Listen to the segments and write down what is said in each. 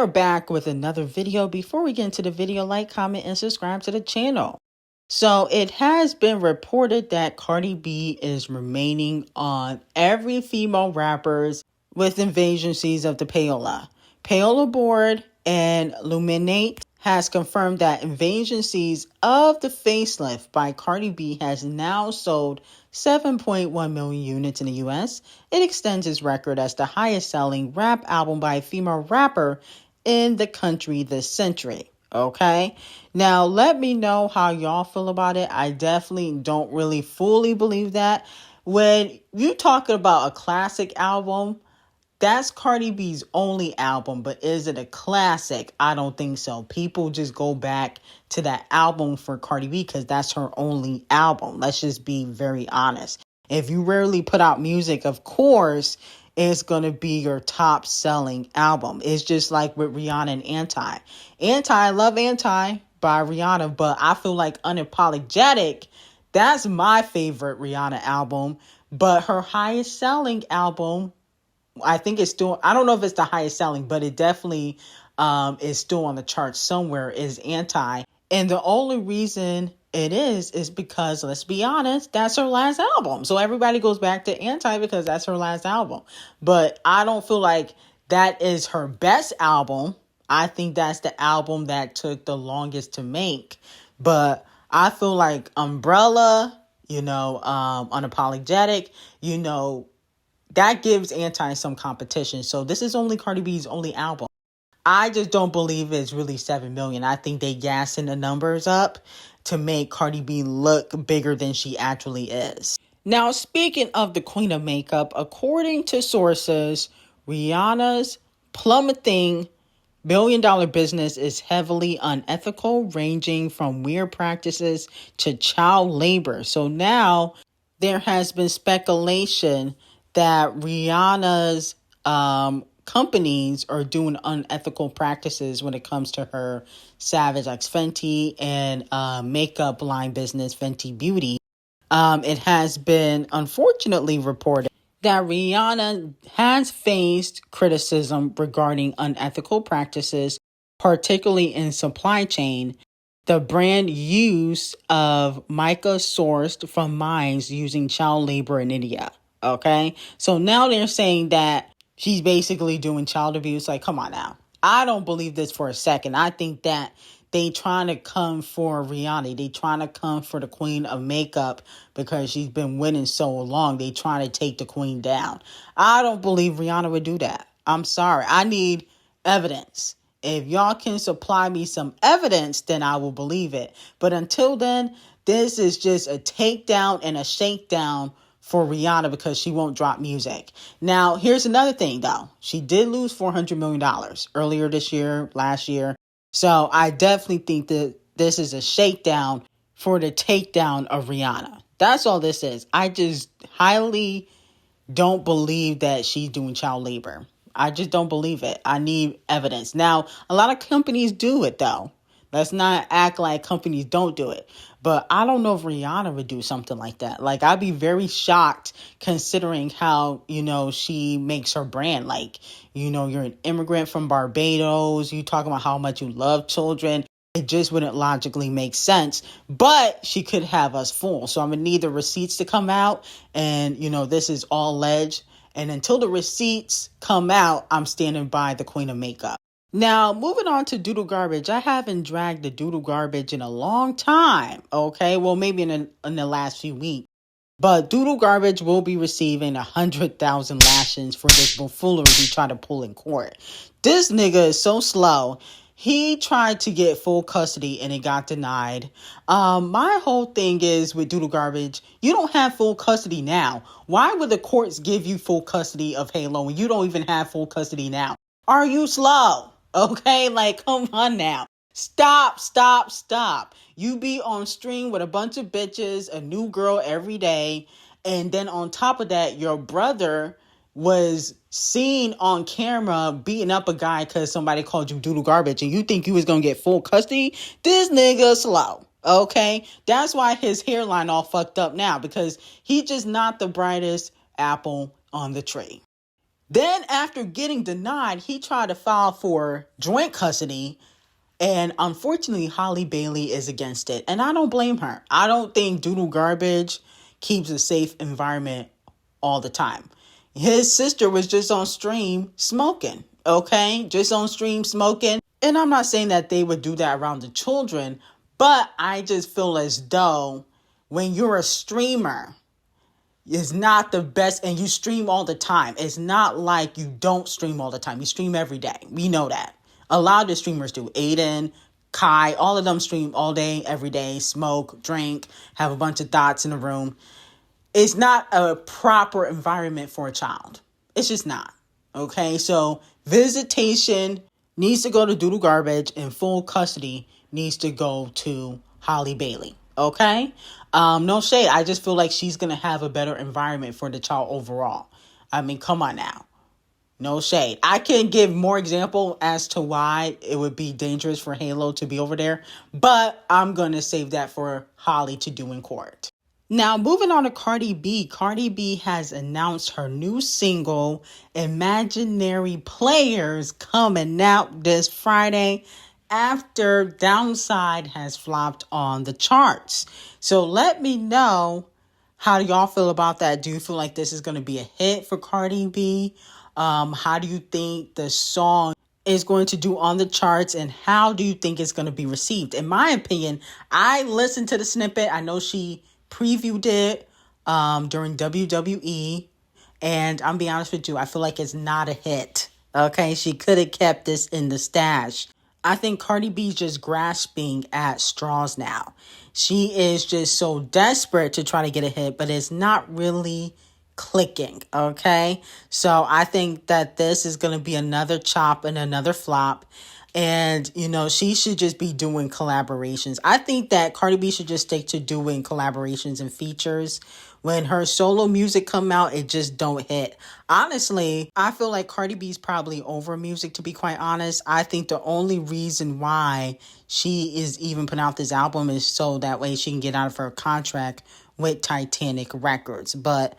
are back with another video. Before we get into the video, like, comment, and subscribe to the channel. So it has been reported that Cardi B is remaining on every female rappers with invasions of the payola. Payola board and Luminate has confirmed that invasions of the facelift by Cardi B has now sold 7.1 million units in the US. It extends its record as the highest selling rap album by a female rapper in the country this century. Okay, now let me know how y'all feel about it. I definitely don't really fully believe that. When you talking about a classic album, that's Cardi B's only album, but is it a classic? I don't think so. People just go back to that album for Cardi B because that's her only album. Let's just be very honest. If you rarely put out music, of course, it's going to be your top selling album. It's just like with Rihanna and Anti. I love Anti by Rihanna, but I feel like Unapologetic, that's my favorite Rihanna album. But her highest selling album, I think it's still, I don't know if it's the highest selling, but it definitely is still on the charts somewhere, is Anti. And the only reason it is because, let's be honest, that's her last album. So everybody goes back to Anti because that's her last album. But I don't feel like that is her best album. I think that's the album that took the longest to make. But I feel like Umbrella, Unapologetic, that gives Anti some competition. So this is only Cardi B's only album. I just don't believe it's really 7 million. I think they gassing the numbers up to make Cardi B look bigger than she actually is. Now, speaking of the Queen of Makeup, according to sources, Rihanna's plummeting billion-dollar business is heavily unethical, ranging from weird practices to child labor. So now there has been speculation that Rihanna's companies are doing unethical practices when it comes to her Savage X Fenty and makeup line business, Fenty Beauty. It has been unfortunately reported that Rihanna has faced criticism regarding unethical practices, particularly in supply chain. The brand use of mica sourced from mines using child labor in India. Okay, so now they're saying that she's basically doing child abuse. Like, come on now. I don't believe this for a second. I think that they trying to come for Rihanna. They trying to come for the Queen of Makeup because she's been winning so long. They trying to take the queen down. I don't believe Rihanna would do that. I'm sorry. I need evidence. If y'all can supply me some evidence, then I will believe it. But until then, this is just a takedown and a shakedown for Rihanna because she won't drop music. Now, here's another thing, though. She did lose $400 million earlier this year, last year. So I definitely think that this is a shakedown for the takedown of Rihanna. That's all this is. I just highly don't believe that she's doing child labor. I just don't believe it. I need evidence. Now, a lot of companies do it, though. Let's not act like companies don't do it. But I don't know if Rihanna would do something like that. Like, I'd be very shocked considering how, she makes her brand. Like, you're an immigrant from Barbados. You talking about how much you love children. It just wouldn't logically make sense. But she could have us fooled. So I'm going to need the receipts to come out. And, this is all alleged. And until the receipts come out, I'm standing by the Queen of Makeup. Now, moving on to Doodle Garbage. I haven't dragged the Doodle Garbage in a long time, okay? Well, maybe in the last few weeks. But Doodle Garbage will be receiving 100,000 lashings for this buffoonery he tried to pull in court. This nigga is so slow. He tried to get full custody and it got denied. My whole thing is with Doodle Garbage, you don't have full custody now. Why would the courts give you full custody of Halo when you don't even have full custody now? Are you slow? Okay, like, come on now. Stop. You be on stream with a bunch of bitches, a new girl every day. And then on top of that, your brother was seen on camera beating up a guy because somebody called you Doodle Garbage. And you think you was going to get full custody? This nigga slow. Okay, that's why his hairline all fucked up now, because he just not the brightest apple on the tree. Then after getting denied, he tried to file for joint custody. And unfortunately, Halle Bailey is against it. And I don't blame her. I don't think doodle garbage keeps a safe environment all the time. His sister was just on stream smoking, okay? Just on stream smoking. And I'm not saying that they would do that around the children, but I just feel as though when you're a streamer, it's not the best, and you stream all the time. It's not like you don't stream all the time. You stream every day. We know that. A lot of the streamers do. Aiden, Kai, all of them stream all day, every day, smoke, drink, have a bunch of thoughts in the room. It's not a proper environment for a child. It's just not. Okay, so visitation needs to go to doodle garbage, and full custody needs to go to Halle Bailey. Okay? No shade. I just feel like she's going to have a better environment for the child overall. I mean, come on now. No shade. I can give more example as to why it would be dangerous for Halo to be over there, but I'm going to save that for Holly to do in court. Now, moving on to Cardi B. Cardi B has announced her new single, Imaginary Players, coming out this Friday after Downside has flopped on the charts. So let me know, how do y'all feel about that? Do you feel like this is going to be a hit for Cardi B? How do you think the song is going to do on the charts, and how do you think it's going to be received? In my opinion, I listened to the snippet. I know she previewed it during WWE, and I'm be honest with you, I feel like it's not a hit. Okay, she could have kept this in the stash. I think Cardi B's just grasping at straws now. She is just so desperate to try to get a hit, but it's not really clicking, okay? So I think that this is going to be another chop and another flop. And, you know, she should just be doing collaborations. I think that Cardi B should just stick to doing collaborations and features. When her solo music come out, it just don't hit. Honestly, I feel like Cardi B's probably over music, to be quite honest. I think the only reason why she is even putting out this album is so that way she can get out of her contract with Titanic Records. But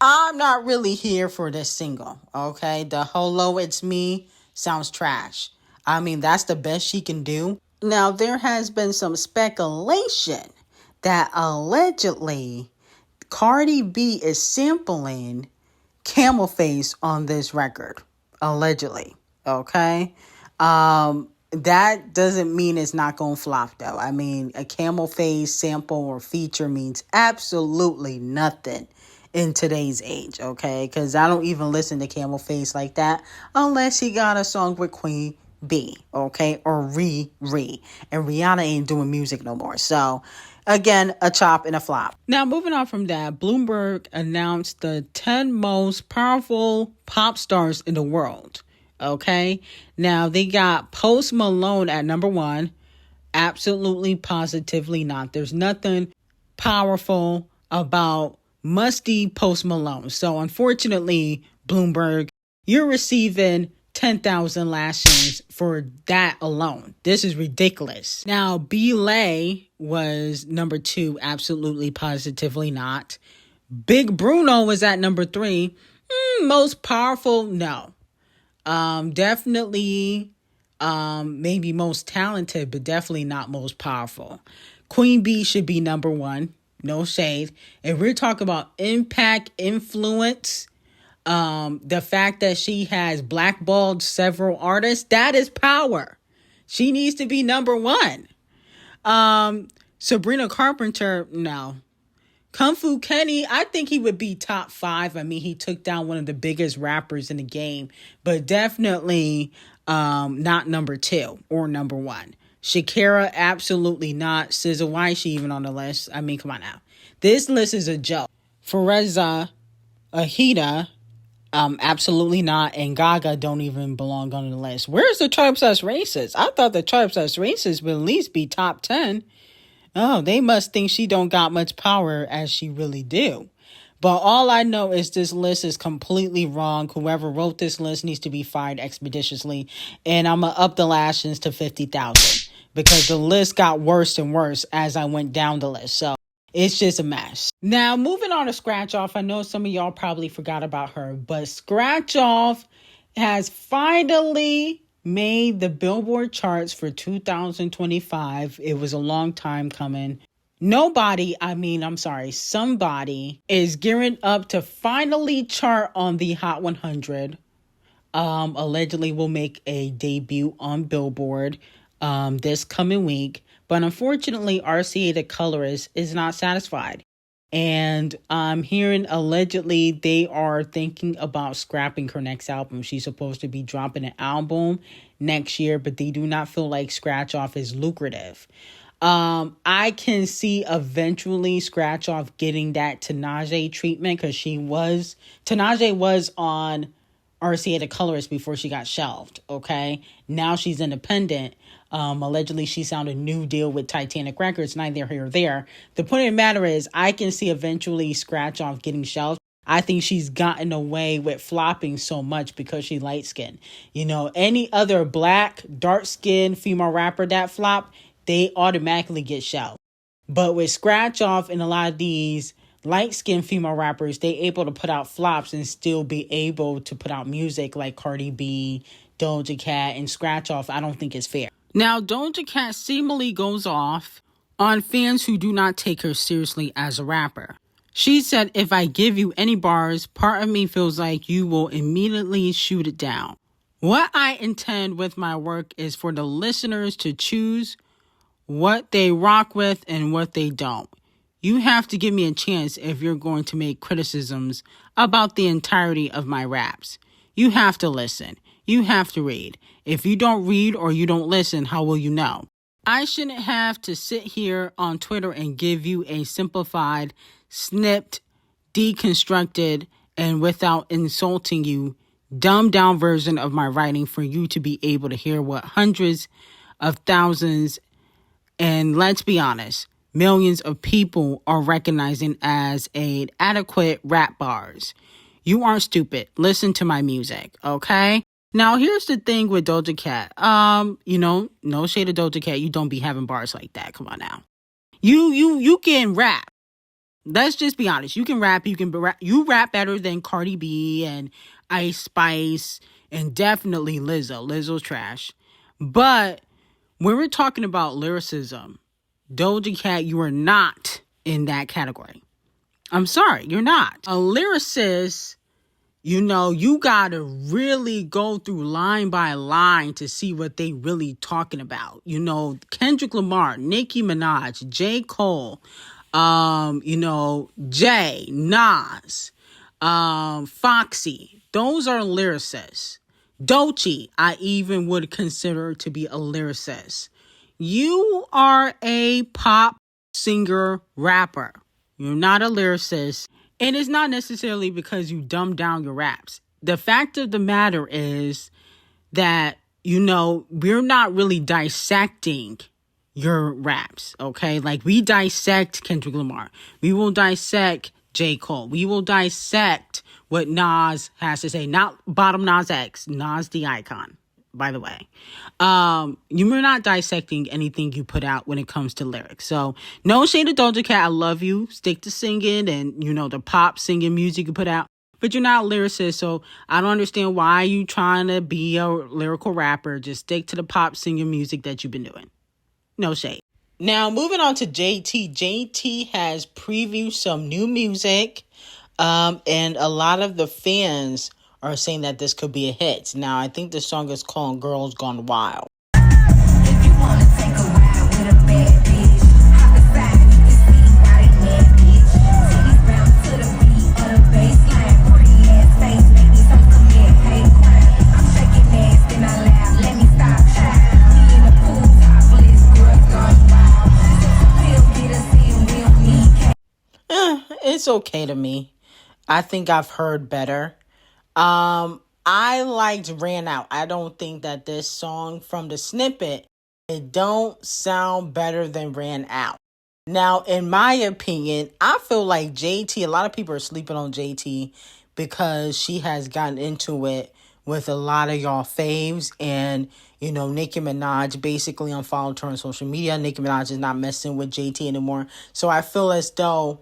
I'm not really here for this single, okay? The Hello, It's Me sounds trash. I mean, that's the best she can do. Now, there has been some speculation that allegedly Cardi B is sampling Camel Face on this record. Allegedly, okay? That doesn't mean it's not going to flop, though. I mean, a Camel Face sample or feature means absolutely nothing in today's age, okay? Because I don't even listen to Camel Face like that unless he got a song with Queen B, okay? Or Riri. And Rihanna ain't doing music no more. So, again, a chop and a flop. Now, moving on from that, Bloomberg announced the 10 most powerful pop stars in the world, okay? Now, they got Post Malone at number 1. Absolutely, positively not. There's nothing powerful about musty Post Malone. So, unfortunately, Bloomberg, you're receiving 10,000 lashings for that alone. This is ridiculous. Now, Belay was number 2. Absolutely, positively not. Big Bruno was at number 3. Most powerful? No. Definitely, maybe most talented, but definitely not most powerful. Queen B should be number 1. No shade. If we're talking about impact, influence, the fact that she has blackballed several artists, that is power. She needs to be number 1. Sabrina Carpenter, no. Kung Fu Kenny, I think he would be top 5. I mean, he took down one of the biggest rappers in the game, but definitely not number 2 or number 1. Shakira, absolutely not. SZA, why is she even on the list? I mean, come on now. This list is a joke. Fereza, Ahita, absolutely not. And Gaga don't even belong on the list. Where's the Tribes As Racist? I thought the Tribes As Racist would at least be top 10. Oh, they must think she don't got much power as she really do. But all I know is this list is completely wrong. Whoever wrote this list needs to be fired expeditiously. And I'm going to up the lashings to 50,000 because the list got worse and worse as I went down the list. So It's just a mess. Now, moving on to Scratch Off. I know some of y'all probably forgot about her, but Scratch Off has finally made the Billboard charts for 2025. It was a long time coming. Somebody is gearing up to finally chart on the Hot 100. Allegedly will make a debut on Billboard this coming week. But unfortunately, RCA the colorist is not satisfied. And I'm hearing allegedly they are thinking about scrapping her next album. She's supposed to be dropping an album next year, but they do not feel like Scratch Off is lucrative. I can see eventually Scratch Off getting that D0JA treatment because D0JA was on RCA the colorist before she got shelved. Okay, now she's independent. Allegedly she signed a new deal with Titanic Records. Neither here or there. The point of the matter is, I can see eventually Scratch Off getting shelved. I think she's gotten away with flopping so much because she light skinned. Any other black, dark skinned female rapper that flop, they automatically get shelved. But with Scratch Off and a lot of these light-skinned female rappers, they able to put out flops and still be able to put out music like Cardi B, Doja Cat, and Scratch Off. I don't think it's fair. Now, Doja Cat seemingly goes off on fans who do not take her seriously as a rapper. She said, "If I give you any bars, part of me feels like you will immediately shoot it down. What I intend with my work is for the listeners to choose what they rock with and what they don't. You have to give me a chance if you're going to make criticisms about the entirety of my raps. You have to listen. You have to read. If you don't read or you don't listen, how will you know? I shouldn't have to sit here on Twitter and give you a simplified, snipped, deconstructed, and without insulting you, dumbed down version of my writing for you to be able to hear what hundreds of thousands and, let's be honest, millions of people are recognizing as an adequate rap bars. You aren't stupid. Listen to my music, okay?" Now, here's the thing with Doja Cat. No shade to Doja Cat. You don't be having bars like that. Come on now. You can rap. Let's just be honest. You can rap. You rap better than Cardi B and Ice Spice and definitely Lizzo. Lizzo's trash. But when we're talking about lyricism, Doja Cat, you are not in that category. I'm sorry, you're not. A lyricist, you gotta really go through line by line to see what they really talking about. Kendrick Lamar, Nicki Minaj, J. Cole, Jay, Nas, Foxy. Those are lyricists. D0JA, I even would consider to be a lyricist. You are a pop singer rapper. You're not a lyricist. And it's not necessarily because you dumb down your raps. The fact of the matter is that, we're not really dissecting your raps, okay? Like, we dissect Kendrick Lamar. We will dissect J. Cole. We will dissect what Nas has to say. Not bottom Nas X. Nas the icon, by the way. You're not dissecting anything you put out when it comes to lyrics. So, no shade to Doja Cat. I love you. Stick to singing and, the pop singing music you put out. But you're not a lyricist, so I don't understand why you trying to be a lyrical rapper. Just stick to the pop singing music that you've been doing. No shade. Now, moving on to JT. JT has previewed some new music, and a lot of the fans are saying that this could be a hit. Now, I think the song is called Girls Gone Wild. If you wanna take a ride with a bad bitch, hop inside, you can see why they mad, bitch. Titties bounce to the beat of the bassline, pretty ass face, make me some commit hate crime. I'm shaking ass, then I laugh, let me stop, child. Me in the pool, topless, girls gone wild. Feel get us in, we don't need it's okay to me. I think I've heard better. I liked Ran Out. I don't think that this song from the snippet, it don't sound better than Ran Out. Now, in my opinion, I feel like JT, a lot of people are sleeping on JT because she has gotten into it with a lot of y'all faves. And, you know, Nicki Minaj basically unfollowed her on social media. Nicki Minaj is not messing with JT anymore. So I feel as though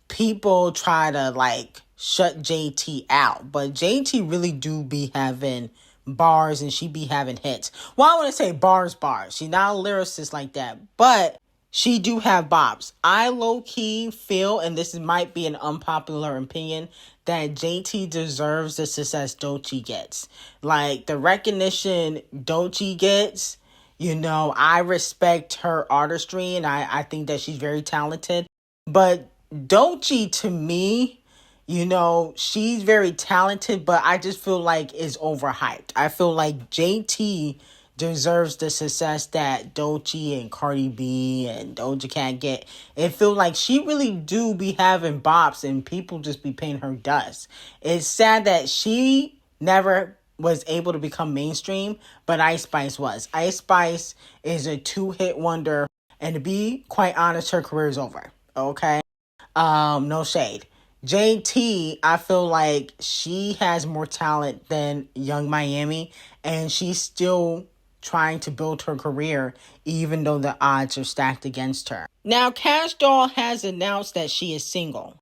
people try to, like, shut JT out. But JT really do be having bars and she be having hits. Well, I want to say bars. She's not a lyricist like that. But she do have bops. I low-key feel, and this might be an unpopular opinion, that JT deserves the success D0JA gets. Like, the recognition D0JA gets, you know, I respect her artistry, and I think that she's very talented. But D0JA, to me, you know, she's very talented, but I just feel like is overhyped. I feel like JT deserves the success that D0JA and Cardi B and Doja Cat get. It feel like she really do be having bops and people just be paying her dust. It's sad that she never was able to become mainstream, but Ice Spice was. Ice Spice is a 2-hit wonder, and to be quite honest, her career is over. Okay? No shade. JT, I feel like she has more talent than Young Miami, and she's still trying to build her career, even though the odds are stacked against her. Now, Kash Doll has announced that she is single.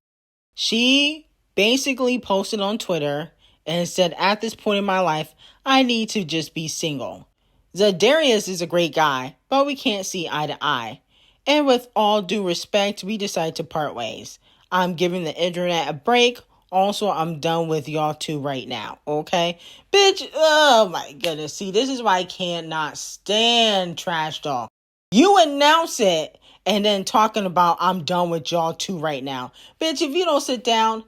She basically posted on Twitter and said, at this point in my life, I need to just be single. D0JA is a great guy, but we can't see eye to eye. And with all due respect, we decide to part ways. I'm giving the internet a break. Also, I'm done with y'all two right now, okay? Bitch, oh my goodness. See, this is why I cannot stand Trash Doll. You announce it and then talking about I'm done with y'all two right now. Bitch, if you don't sit down,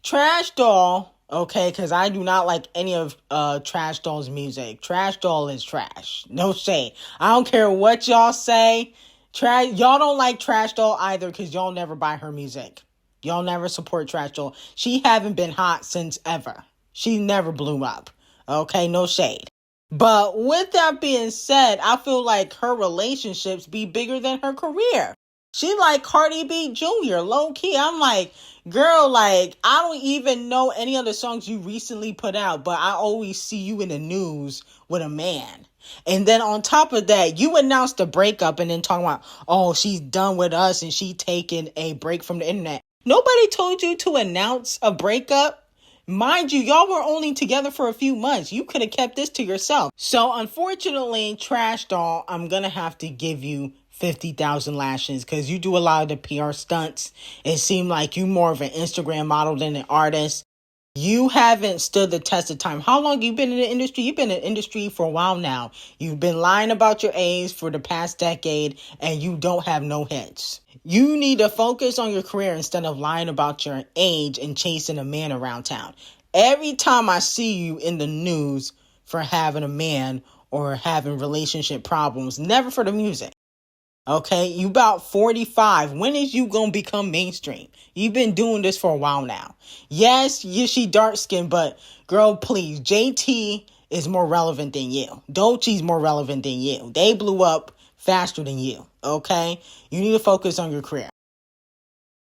Trash Doll, okay, because I do not like any of Trash Doll's music. Trash Doll is trash. No shade. I don't care what y'all say. Y'all don't like Trash Doll either because y'all never buy her music. Y'all never support Trash Doll. She haven't been hot since ever. She never blew up. Okay, no shade. But with that being said, I feel like her relationships be bigger than her career. She like Cardi B Jr. Low key. I'm like, girl, like, I don't even know any other songs you recently put out, but I always see you in the news with a man. And then on top of that, you announced a breakup and then talking about, oh, she's done with us and she taking a break from the internet. Nobody told you to announce a breakup. Mind you, y'all were only together for a few months. You could have kept this to yourself. So unfortunately, Trash Doll, I'm going to have to give you 50,000 lashes because you do a lot of the PR stunts. It seemed like you more of an Instagram model than an artist. You haven't stood the test of time. How long have you been in the industry? You've been in the industry for a while now. You've been lying about your age for the past decade, and you don't have no hits. You need to focus on your career instead of lying about your age and chasing a man around town. Every time I see you in the news for having a man or having relationship problems, never for the music. Okay, you about 45. When is you gonna become mainstream? You've been doing this for a while now. Yes, she dark skinned, but girl, please, JT is more relevant than you. D0JA's more relevant than you. They blew up faster than you. Okay, you need to focus on your career.